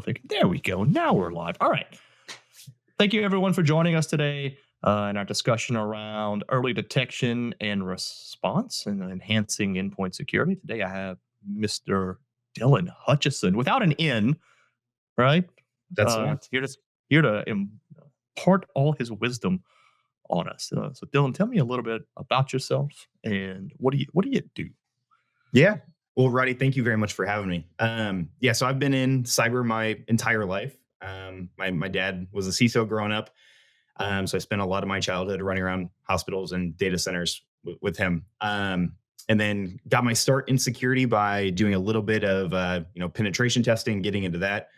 Perfect. There we go. Now we're live. All right. Thank you, everyone, for joining us today in our discussion around early detection and response and enhancing endpoint security. Today, I have Mr. Dylan Hutchinson without an N, right? That's the one. Here to impart all his wisdom on us. So, Dylan, tell me a little bit about yourself and what do you do? Yeah. Well, Roddy, thank you very much for having me. So I've been in cyber my entire life. My dad was a CISO growing up. So I spent a lot of my childhood running around hospitals and data centers with him. And then got my start in security by doing a little bit of penetration testing, getting into that.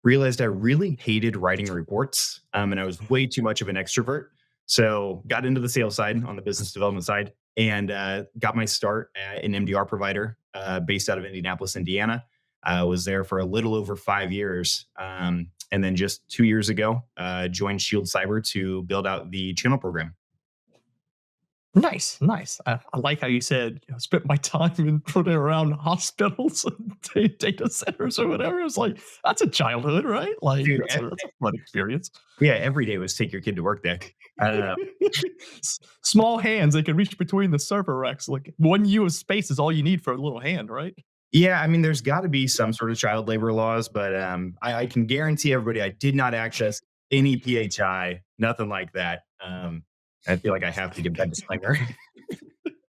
Realized I really hated writing reports, and I was way too much of an extrovert. So got into the sales side on the business development side, and got my start at an MDR provider based out of Indianapolis, Indiana. I was there for a little over 5 years, and then just 2 years ago, joined Shield Cyber to build out the channel program. Nice, nice. I like how you said, spent my time in putting around hospitals and data centers or whatever. It's like, that's a childhood, right? Like, Dude, that's a fun experience. yeah, every day was take your kid to work day. Uh, Small hands, they can reach between the server racks. Like, 1 U of space is all you need for a little hand, right? Yeah, I mean, there's got to be some sort of child labor laws, but I can guarantee everybody I did not access any PHI, nothing like that. I feel like I have to give that disclaimer.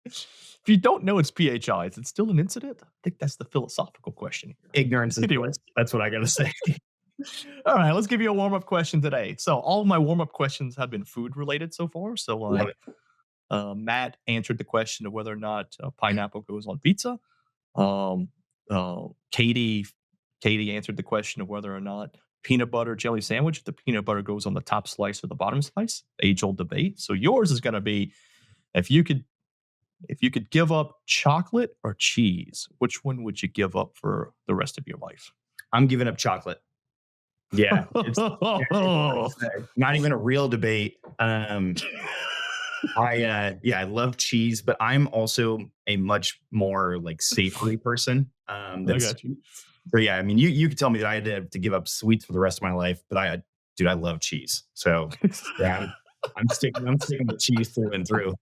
If you don't know it's PHI, is it still an incident? I think that's the philosophical question here. Ignorance is Anyway. bliss. That's what I got to say. All right, let's give you a warm-up question today. So all of my warm-up questions have been food related so far. So Love it. Matt answered the question of whether or not pineapple goes on pizza. Um, Katie answered the question of whether or not peanut butter jelly sandwich, the peanut butter goes on the top slice or the bottom slice. Age-old debate. So yours is going to be if you could give up chocolate or cheese, which one would you give up for the rest of your life? I'm giving up chocolate. Yeah, it's not even a real debate. I love cheese, but I'm also a much more like savory person. I That's got you. So yeah, I mean, you could tell me that I had to give up sweets for the rest of my life, but I love cheese. So yeah, I'm sticking with cheese through and through.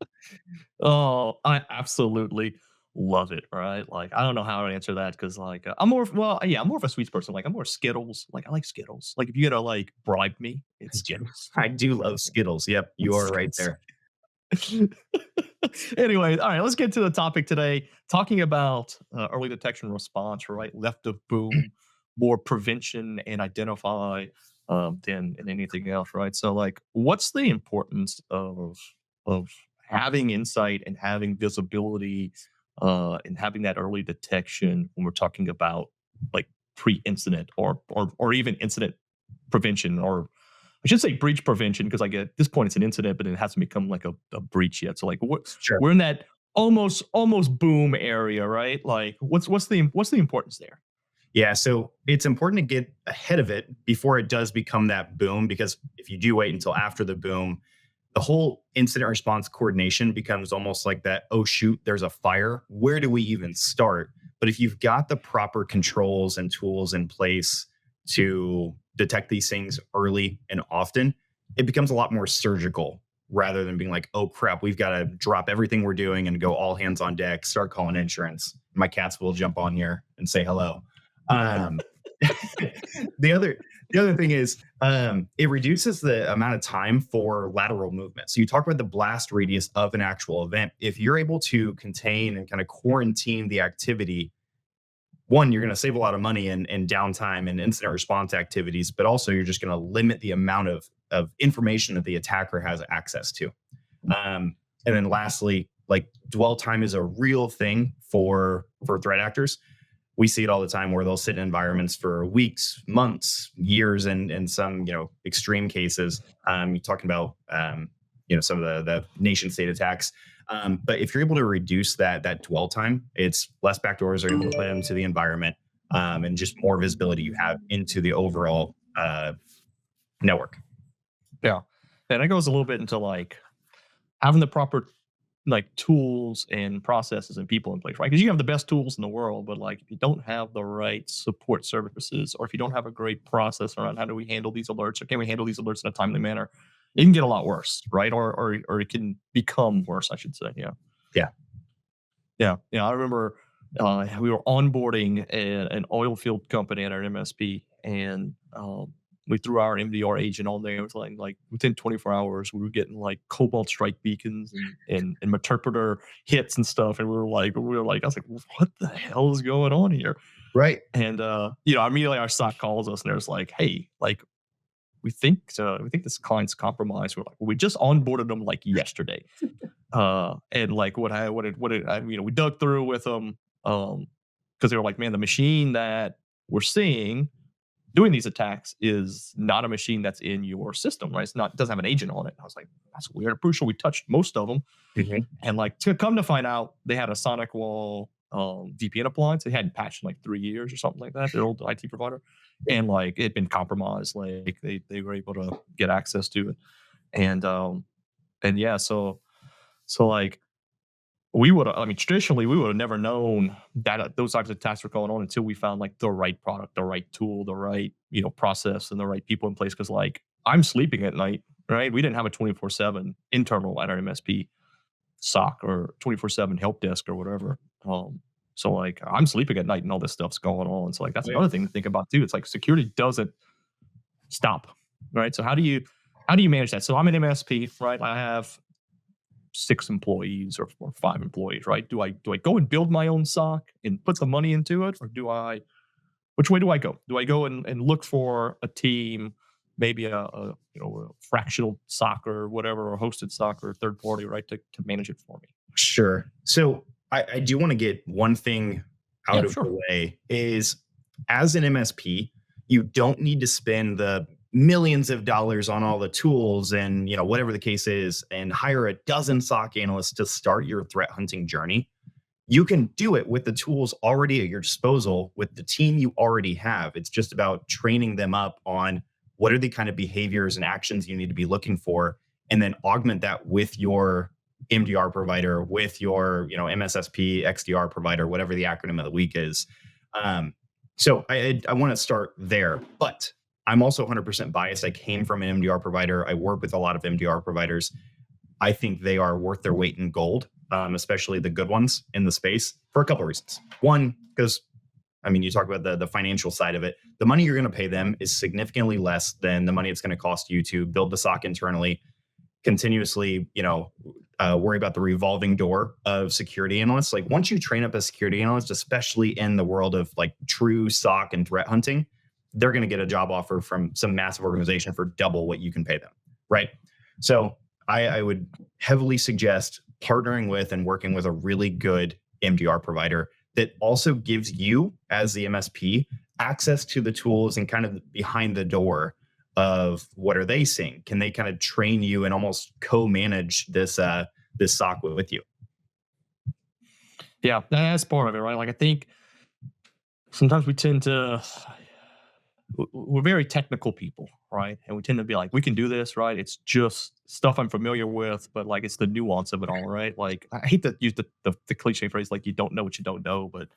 Oh, I absolutely love it, right? Like, I don't know how to answer that because, like, I'm more I'm more of a sweets person. Like, I'm more Skittles. Like, I like Skittles. Like, if you gotta, like, bribe me, it's Skittles. I do love Skittles. Yep, you are right there. Anyway, all right, let's get to the topic today. Talking about early detection response, right? Left of boom, more prevention and identify than anything else, right? So, like, what's the importance of having insight and having visibility and having that early detection when we're talking about like pre-incident or even incident prevention, or I should say breach prevention, because like at this point it's an incident, but it hasn't become like a breach yet. So like Sure. we're in that almost boom area, right? Like what's the importance there? Yeah, so it's important to get ahead of it before it does become that boom, because if you do wait until after the boom, the whole incident response coordination becomes almost like that, oh shoot, there's a fire. Where do we even start? But if you've got the proper controls and tools in place to detect these things early and often, it becomes a lot more surgical rather than being like, oh crap, we've got to drop everything we're doing and go all hands on deck, start calling insurance. My cats will jump on here and say hello. Um, the other thing is it reduces the amount of time for lateral movement. So you talk about the blast radius of an actual event. If you're able to contain and kind of quarantine the activity, one, you're going to save a lot of money and downtime and incident response activities, but also you're just going to limit the amount of information that the attacker has access to. And then lastly, like dwell time is a real thing for threat actors. We see it all the time where they'll sit in environments for weeks, months, years, and some extreme cases. You're talking about some of the nation state attacks. But if you're able to reduce that dwell time, it's less backdoors are able to play into the environment, and just more visibility you have into the overall network. Yeah. And that goes a little bit into like having the proper like tools and processes and people in place, right? Because you have the best tools in the world, but like if you don't have the right support services, or if you don't have a great process around how do we handle these alerts, or can we handle these alerts in a timely manner, it can get a lot worse, right? Or it can become worse, I should say. Yeah. Yeah. Yeah. Yeah. I remember we were onboarding an oil field company at our MSP, and we threw our MDR agent on there. It was like within 24 hours, we were getting like cobalt strike beacons and interpreter hits and stuff. And I was like, what the hell is going on here? Right. And immediately our SOC calls us and there's like, hey, like we think this client's compromised. We're like, well, we just onboarded them like yesterday. And like we dug through with them, because they were like, man, the machine that we're seeing doing these attacks is not a machine that's in your system, right? It doesn't have an agent on it. I was like, that's weird. I'm pretty sure we touched most of them. Mhm. And like to come to find out, they had a Sonic Wall VPN appliance. They hadn't patched in like 3 years or something like that. Their old IT provider, and like it had been compromised. Like they were able to get access to it, and yeah, so like traditionally we would have never known that those types of attacks were going on until we found like the right product, the right tool, the right process, and the right people in place. Because like I'm sleeping at night, right? We didn't have a 24/7 internal at our MSP SOC or 24/7 help desk or whatever. So like I'm sleeping at night and all this stuff's going on. So like that's Right. another thing to think about too. It's like security doesn't stop, right? So how do you manage that? So I'm an MSP, right? I have 6 employees or 5 employees, right? Do I go and build my own SOC and put the money into it, or which way do I go? Do I go and look for a team, maybe a fractional SOC or whatever, or hosted SOC or third party, right, to manage it for me? Sure. So I do want to get one thing out Yeah, of sure. the way is as an MSP, you don't need to spend the millions of dollars on all the tools and whatever the case is and hire a dozen SOC analysts to start your threat hunting journey. You can do it with the tools already at your disposal with the team you already have. It's just about training them up on what are the kind of behaviors and actions you need to be looking for, and then augment that with your MDR provider, with your MSSP, XDR provider, whatever the acronym of the week is. So I want to start there, but I'm also 100% biased. I came from an MDR provider. I work with a lot of MDR providers. I think they are worth their weight in gold, especially the good ones in the space for a couple of reasons. One, because you talk about the financial side of it. The money you're going to pay them is significantly less than the money it's going to cost you to build the SOC internally, continuously, worry about the revolving door of security analysts. Like once you train up a security analyst, especially in the world of like true SOC and threat hunting, they're going to get a job offer from some massive organization for double what you can pay them, right? So I would heavily suggest partnering with and working with a really good MDR provider that also gives you, as the MSP, access to the tools and kind of behind the door of what are they seeing. Can they kind of train you and almost co-manage this SOC with you? Yeah, that's part of it, right? Like I think sometimes we tend to we're very technical people, right? And we tend to be like, we can do this, right? It's just stuff I'm familiar with, but like it's the nuance of it all, right? Like I hate to use the cliche phrase like you don't know what you don't know, but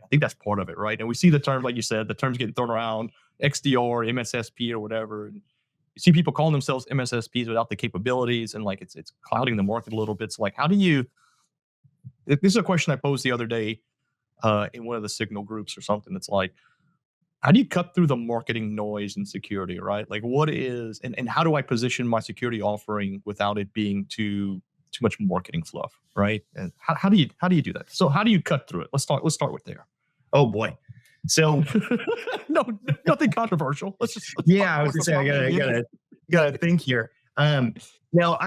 I think that's part of it, right? And we see the terms, like you said, the terms getting thrown around, XDR, MSSP, or whatever. And you see people calling themselves MSSPs without the capabilities, and like it's clouding the market a little bit. So like, how do you? This is a question I posed the other day in one of the Signal groups or something. It's like, how do you cut through the marketing noise and security, right? Like what is and how do I position my security offering without it being too much marketing fluff, right? And how do you do that? So how do you cut through it? Let's start with there. Oh boy. So No, nothing controversial. Let's talk yeah, I about was what's gonna the say I problem. gotta Yeah. gotta gotta think here. Now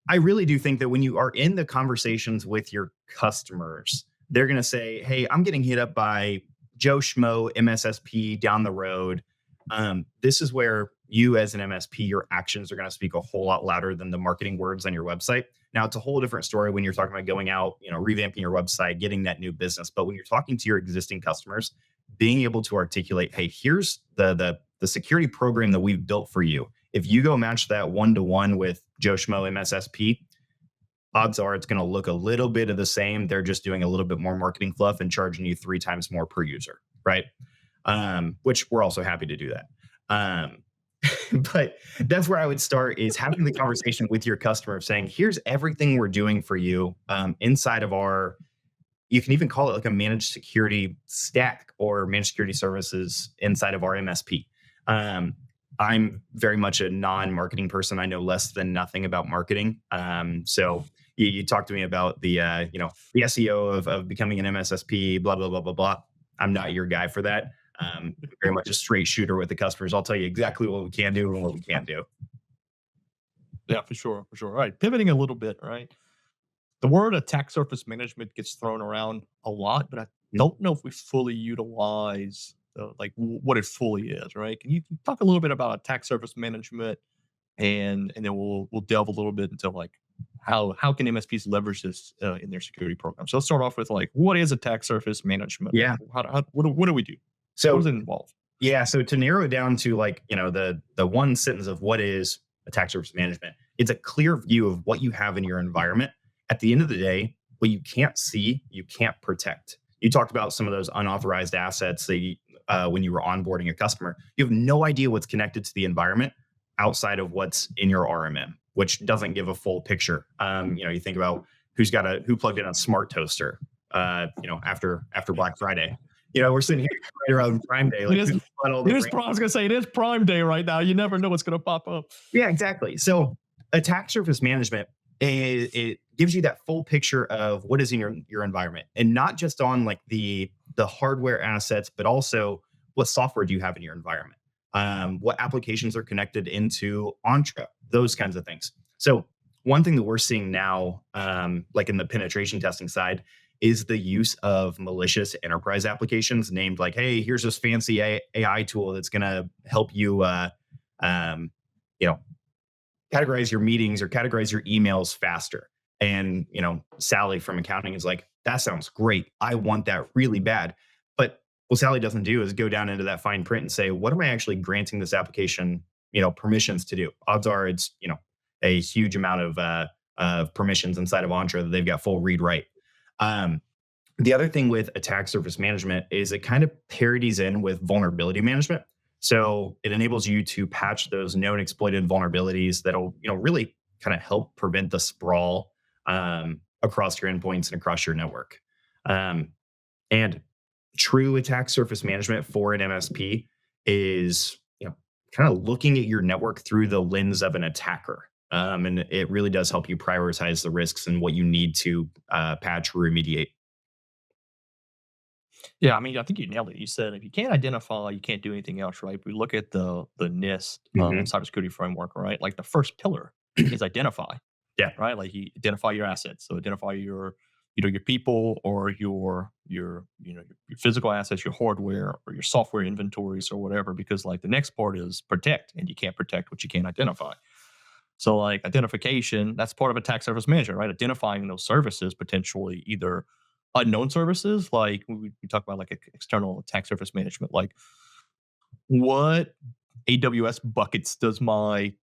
I really do think that when you are in the conversations with your customers, they're gonna say, "Hey, I'm getting hit up by Joe Schmo MSSP down the road." This is where you, as an MSP, your actions are going to speak a whole lot louder than the marketing words on your website. Now, it's a whole different story when you're talking about going out, revamping your website, getting that new business. But when you're talking to your existing customers, being able to articulate, "Hey, here's the security program that we've built for you. If you go match that one to one with Joe Schmo MSSP, odds are it's going to look a little bit of the same. They're just doing a little bit more marketing fluff and charging you 3 times more per user, right? Which we're also happy to do that. Um, but that's where I would start is having the conversation with your customer of saying, here's everything we're doing for you inside of our, you can even call it like a managed security stack or managed security services inside of our MSP. Um, I'm very much a non-marketing person. I know less than nothing about marketing. So you talk to me about the SEO of becoming an MSSP, blah blah blah blah blah. I'm not your guy for that. Very much a straight shooter with the customers. I'll tell you exactly what we can do and what we can't do. Yeah, for sure, for sure. All right, pivoting a little bit, right? The word attack surface management gets thrown around a lot, but I don't know if we fully utilize what it fully is, right? Can you talk a little bit about attack surface management, and then we'll delve a little bit into like how can MSPs leverage this in their security program? So let's start off with like what is attack surface management? Like, Yeah. what do we do? What So does it involve? yeah, so to narrow it down to like, the one sentence of what is attack surface management, it's a clear view of what you have in your environment. At the end of the day, what you can't see, you can't protect. You talked about some of those unauthorized assets that when you were onboarding a customer, you have no idea what's connected to the environment outside of what's in your RMM, which doesn't give a full picture. You think about who plugged in a smart toaster, after Black Friday. We're sitting here right around Prime Day, It like is. who bought all It the is. I was gonna say it is Prime Day right now. You never know what's gonna pop up. Yeah, exactly. So attack surface management, it gives you that full picture of what is in your environment, and not just on like the hardware assets, but also what software do you have in your environment, what applications are connected into Entra, those kinds of things. So one thing that we're seeing now, like in the penetration testing side, is the use of malicious enterprise applications named like, hey, here's this fancy AI tool that's going to help you, um, you know, categorize your meetings or categorize your emails faster. And, Sally from accounting is like, that sounds great. I want that really bad. But what Sally doesn't do is go down into that fine print and say, what am I actually granting this application, permissions to do? Odds are it's, a huge amount of permissions inside of Entra that they've got full read write. Um, the other thing with attack surface management is it kind of parodies in with vulnerability management. So it enables you to patch those known exploited vulnerabilities that'll, really kind of help prevent the sprawl across your endpoints and across your network. Um, and true attack surface management for an MSP is, kind of looking at your network through the lens of an attacker. And it really does help you prioritize the risks and what you need to patch or remediate. Yeah, I mean, I think you nailed it. You said if you can't identify, you can't do anything else, right? We look at the NIST Mhm. cybersecurity framework, right? Like the first pillar is identify, Yeah. right? Like you identify your assets. So identify your people or your physical assets, your hardware or your software inventories or whatever. Because like the next part is protect, and you can't protect what you can't identify. So like identification, that's part of attack surface management, right? Identifying those services potentially either unknown services, like we talk about like external attack surface management, like what AWS buckets does my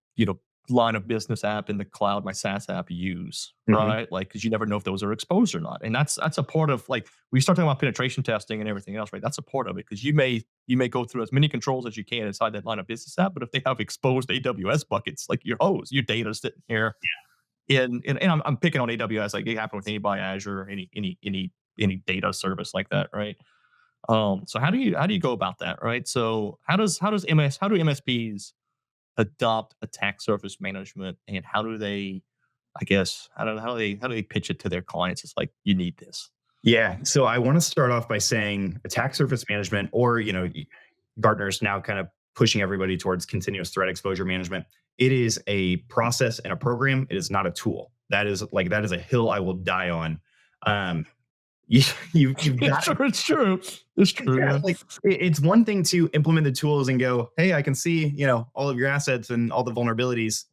line of business app in the cloud, my SaaS app use, Mhm. right? Like because you never know if those are exposed or not, and that's a part of like we start talking about penetration testing and everything else, right? That's a part of it because you may go through as many controls as you can inside that line of business app, but if they have exposed AWS buckets, like your data's sitting here, and I'm picking on AWS, like it happened with anybody Azure, any data service like that, right? So how do you go about that, right? So how do MSPs adopt attack surface management, and how do they, I guess, how do they pitch it to their clients? It's like you need this. Yeah. So I want to start off by saying attack surface management, or, Gartner's now kind of pushing everybody towards continuous threat exposure management. It is a process and a program. It is not a tool. That is a hill I will die on. Um, you, you've It's got true. It's true. It's true. yeah, Yeah. like it's one thing to implement the tools and go, hey, I can see, all of your assets and all the vulnerabilities.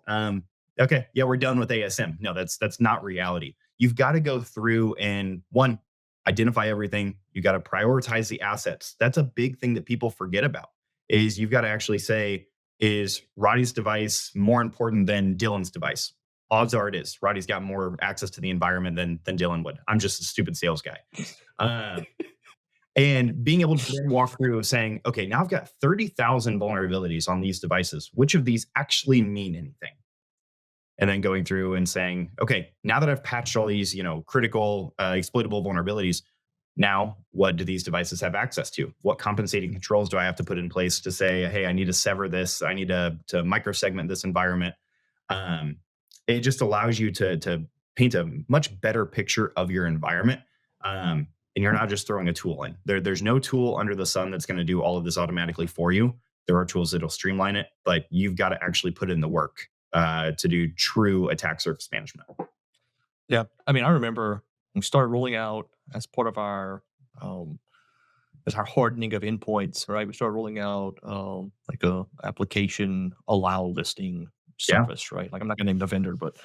Okay, yeah, we're done with ASM. No, that's not reality. You've got to go through and one, identify everything. You got to prioritize the assets. That's a big thing that people forget about. Is you've got to actually say, is Roddy's device more important than Dylan's device? odds are it is. Roddy's got more access to the environment than Dylan would. I'm just a stupid sales guy. Uh, and being able to then walk through of saying, okay, now I've got 30,000 vulnerabilities on these devices. Which of these actually mean anything? And then going through and saying, okay, now that I've patched all these, critical, exploitable vulnerabilities, now what do these devices have access to? What compensating controls do I have to put in place to say, hey, I need to sever this, I need to microsegment this environment? Um, it just allows you to paint a much better picture of your environment. And you're not just throwing a tool in. There's no tool under the sun that's going to do all of this automatically for you. There are tools that'll streamline it, but you've got to actually put in the work to do true attack surface management. Yeah. I mean, I remember we started rolling out as part of um, our hardening of endpoints, right? We started rolling out like a application allow listing Yeah. service, right? Like I'm not gonna name the vendor, but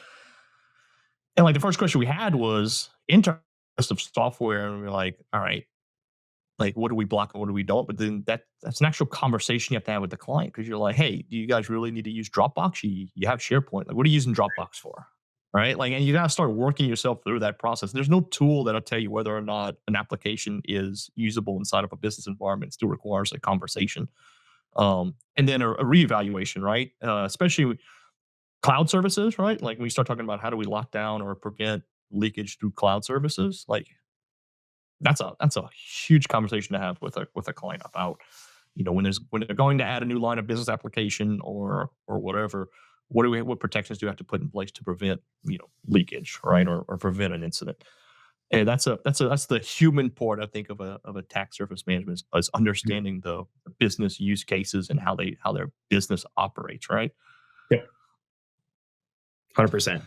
and like the first question we had was in terms of software, and we're like, all right, like what do we block and what do we don't? But then that's an actual conversation you have to have with the client because you're like, hey, do you guys really need to use Dropbox? You have SharePoint. Like, what are you using Dropbox for? Right. Like, and you gotta start working yourself through that process. There's no tool that'll tell you whether or not an application is usable inside of a business environment. It still requires a conversation. And then a reevaluation, right? Especially with cloud services, right? Like when we start talking about how do we lock down or prevent leakage through cloud services, like that's a huge conversation to have with a client about, when they're going to add a new line of business application or whatever, what protections do we have to put in place to prevent, leakage, right? Or prevent an incident. And that's the human part, I think, of attack surface management is understanding the business use cases and how their business operates, right? Yep. 100%.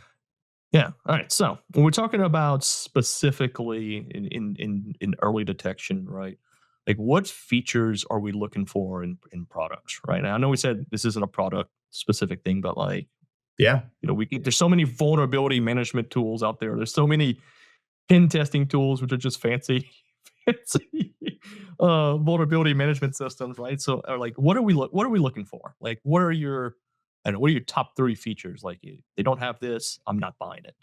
Yeah. All right. So when we're talking about specifically in early detection, right? Like what features are we looking for in products, right? And I know we said this isn't a product specific thing, but like, Yeah. there's so many vulnerability management tools out there. There's so many pen testing tools, which are just fancy, fancy vulnerability management systems, right? So, like, what are we looking for? Like, what are your, I don't know, what are your top three features? Like, they don't have this, I'm not buying it.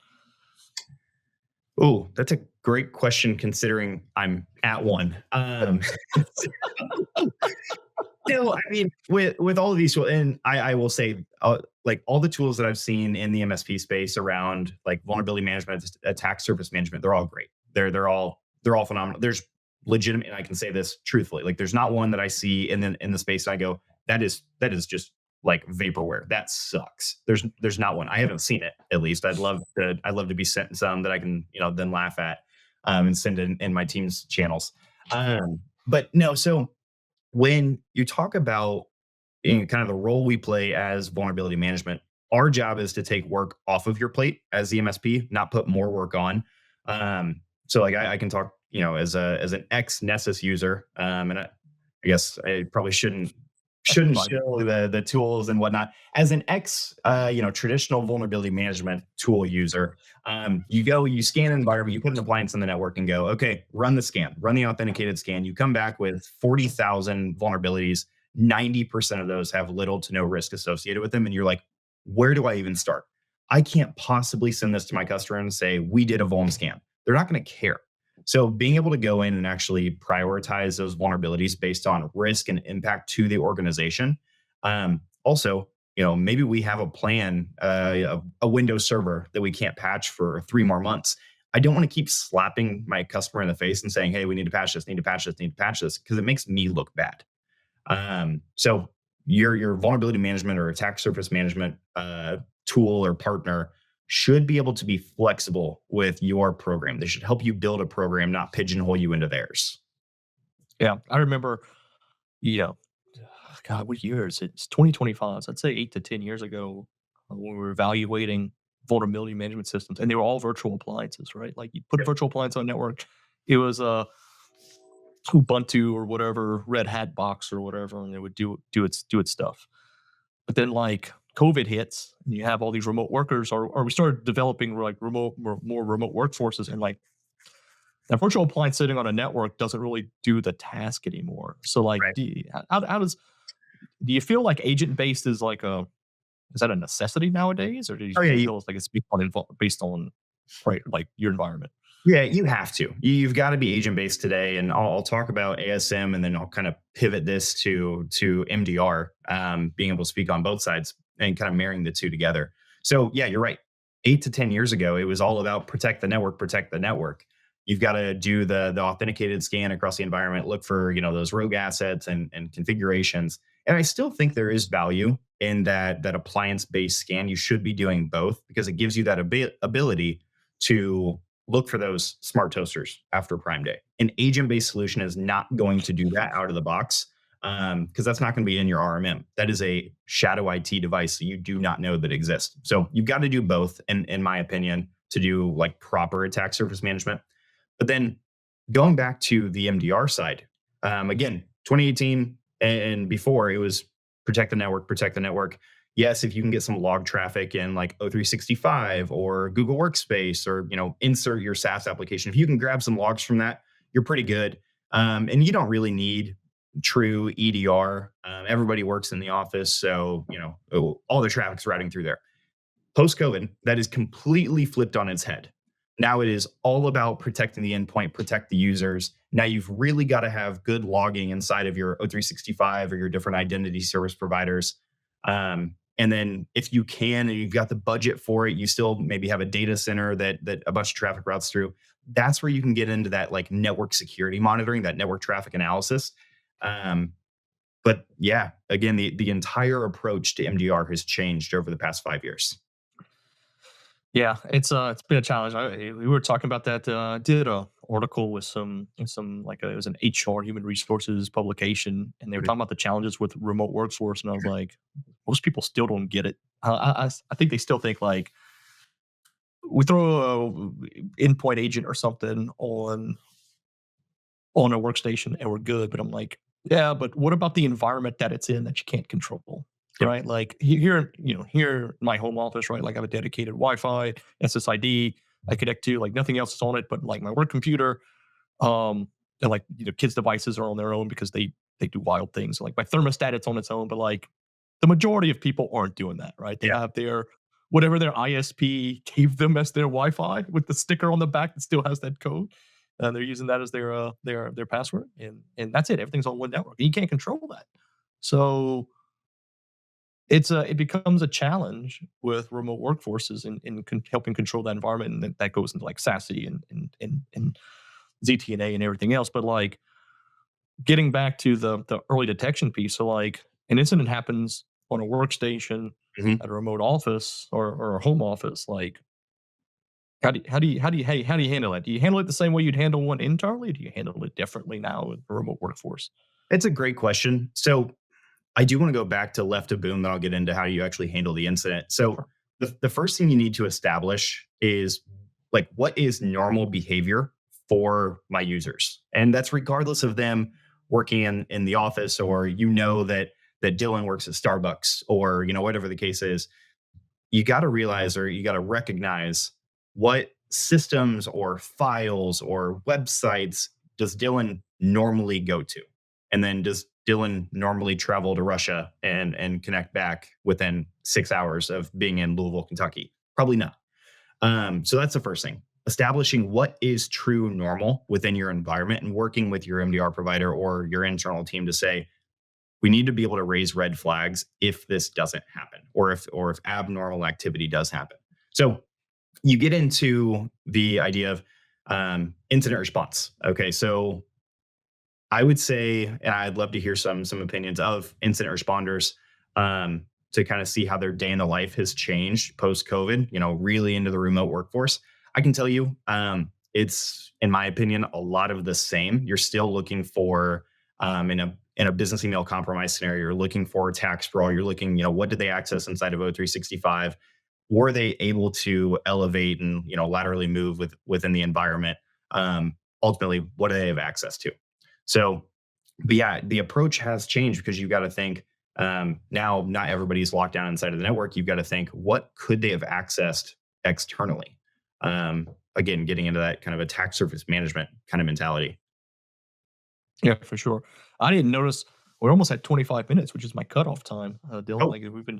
Oh, that's a great question considering I'm at one. No, I mean, with all of these, and I will say, like all the tools that I've seen in the MSP space around like vulnerability management, attack surface management, they're all great. They're all phenomenal. There's legitimate, and I can say this truthfully, like there's not one that I see in the space that I go, that is just like vaporware. That sucks. There's not one. I haven't seen it at least. I'd love to be sent some that I can then laugh at and send in my team's channels. But no, so when you talk about in kind of the role we play as vulnerability management, our job is to take work off of your plate as the MSP, not put more work on. So like I can talk, as an ex Nessus user, and I guess I probably shouldn't That's shouldn't fine. show the tools and whatnot. As an ex, traditional vulnerability management tool user, you scan an environment, you put an appliance on the network, and go, okay, run the scan, run the authenticated scan. You come back with 40,000 vulnerabilities. 90% of those have little to no risk associated with them, and you're like, where do I even start? I can't possibly send this to my customer and say we did a vuln scan. They're not going to care. So being able to go in and actually prioritize those vulnerabilities based on risk and impact to the organization. Also, maybe we have a plan, a Windows server that we can't patch for 3 more months. I don't want to keep slapping my customer in the face and saying, hey, we need to patch this, need to patch this, need to patch this, because it makes me look bad. So your vulnerability management or attack surface management tool or partner should be able to be flexible with your program. They should help you build a program, not pigeonhole you into theirs. Yeah, I remember, you know, God, what year is it? It's 2025. So I'd say 8 to 10 years ago, when we were evaluating vulnerability management systems, and they were all virtual appliances, right? Like you put a Yep. virtual appliance on a network, it was a Ubuntu or whatever, Red Hat box or whatever, and it would do its stuff. But then like COVID hits, and you have all these remote workers, or we started developing like more remote workforces, and like that virtual appliance sitting on a network doesn't really do the task anymore. So like, Right. how do you feel like agent based is like a is that a necessity nowadays, or do Oh, you yeah. feel it's like it's based on right, like your environment? Yeah, you have to. You've got to be agent based today, and I'll talk about ASM, and then I'll kind of pivot this to MDR, being able to speak on both sides and kind of marrying the two together. So yeah, you're right. 8 to 10 years ago, it was all about protect the network, protect the network. You've got to do the authenticated scan across the environment, look for those rogue assets and configurations. And I still think there is value in that appliance based scan. You should be doing both because it gives you that ability to look for those smart toasters after Prime Day. An agent based solution is not going to do that out of the box because that's not going to be in your RMM. That is a shadow IT device that you do not know that exists. So you've got to do both, in my opinion, to do like proper attack surface management. But then going back to the MDR side, again, 2018 and before, it was protect the network, protect the network. Yes, if you can get some log traffic in like O365 or Google Workspace, or insert your SaaS application, if you can grab some logs from that, you're pretty good. And you don't really need true EDR. Everybody works in the office, so all the traffic's routing through there. Post COVID, that is completely flipped on its head. Now it is all about protecting the endpoint, protect the users. Now you've really got to have good logging inside of your O365 or your different identity service providers. And then if you can and you've got the budget for it, you still maybe have a data center that a bunch of traffic routes through. That's where you can get into that like network security monitoring, that network traffic analysis. Um, but yeah, again, the entire approach to MDR has changed over the past 5 years. Yeah, it's been a challenge. We were talking about that. Did a article with some like it was an HR human resources publication, and they were talking about the challenges with remote workforce, and I was like, most people still don't get it. I think they still think like we throw a endpoint agent or something on a workstation and we're good. But I'm like, yeah, but what about the environment that it's in that you can't control? Yep. Right. Like here, here in my home office, right? Like I have a dedicated Wi-Fi, SSID I connect to, like nothing else is on it, but like my work computer, and like kids' devices are on their own because they do wild things. Like my thermostat, it's on its own, but like the majority of people aren't doing that, right? They Yeah. have their whatever their ISP gave them as their Wi-Fi with the sticker on the back that still has that code, and they're using that as their password, and that's it. Everything's on one network. And you can't control that, so it becomes a challenge with remote workforces in helping control that environment, and that goes into like SASE and ZTNA and everything else. But like getting back to the early detection piece, so like an incident happens on a workstation Mhm. at a remote office or a home office, like how do you handle it? Do you handle it the same way you'd handle one internally? Or do you handle it differently now with a remote workforce? It's a great question. So I do want to go back to left of boom, then I'll get into how you actually handle the incident. So Sure. the first thing you need to establish is like what is normal behavior for my users. And that's regardless of them working in the office, or that Dylan works at Starbucks, or whatever the case is. You got to realize, or you got to recognize, what systems or files or websites does Dylan normally go to? And then does Dylan normally travel to Russia and connect back within 6 hours of being in Louisville, Kentucky? Probably not. So that's the first thing. Establishing what is true normal within your environment and working with your MDR provider or your internal team to say, we need to be able to raise red flags if this doesn't happen, or if abnormal activity does happen. So you get into the idea of incident response. Okay, so I would say, and I'd love to hear some opinions of incident responders, to kind of see how their day in the life has changed post COVID. Really into the remote workforce. I can tell you, it's, in my opinion, a lot of the same. You're still looking for, in a business email compromise scenario, you're looking for tax sprawl. You're looking, what did they access inside of O365? Were they able to elevate and laterally move within the environment? Ultimately, what do they have access to? So, but yeah, the approach has changed because you've got to think, now not everybody's locked down inside of the network. You've got to think, what could they have accessed externally? Again, getting into that kind of attack surface management kind of mentality. Yeah, for sure. I didn't notice. we're almost at 25 minutes, which is my cutoff time, Dylan. Oh, Like we've been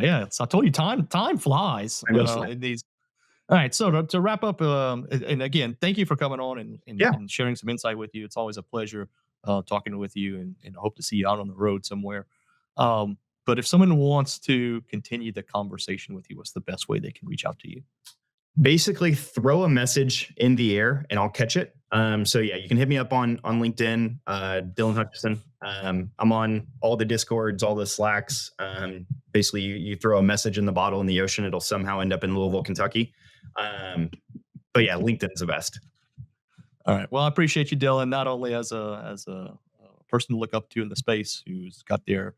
yeah. So I told you, time flies. I know. In these. All right. So to wrap up, and again, thank you for coming on Yeah. and sharing some insight with you. It's always a pleasure talking with you, and I hope to see you out on the road somewhere. Um, but if someone wants to continue the conversation with you, what's the best way they can reach out to you? Basically throw a message in the air and I'll catch it. So yeah, you can hit me up on LinkedIn, Dylan Hutchinson. I'm on all the Discords, all the Slacks. Basically, you throw a message in the bottle in the ocean, it'll somehow end up in Louisville, Kentucky. Um, but yeah, LinkedIn's the best. All right. Well, I appreciate you, Dylan, not only as a person to look up to in the space who's got their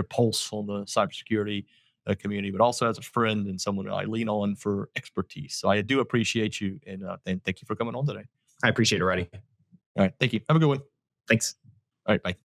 pulse on the cybersecurity community, but also as a friend and someone I lean on for expertise. So I do appreciate you, and thank you for coming on today. I appreciate it, Roddy. All right. Thank you. Have a good one. Thanks. All right. Bye.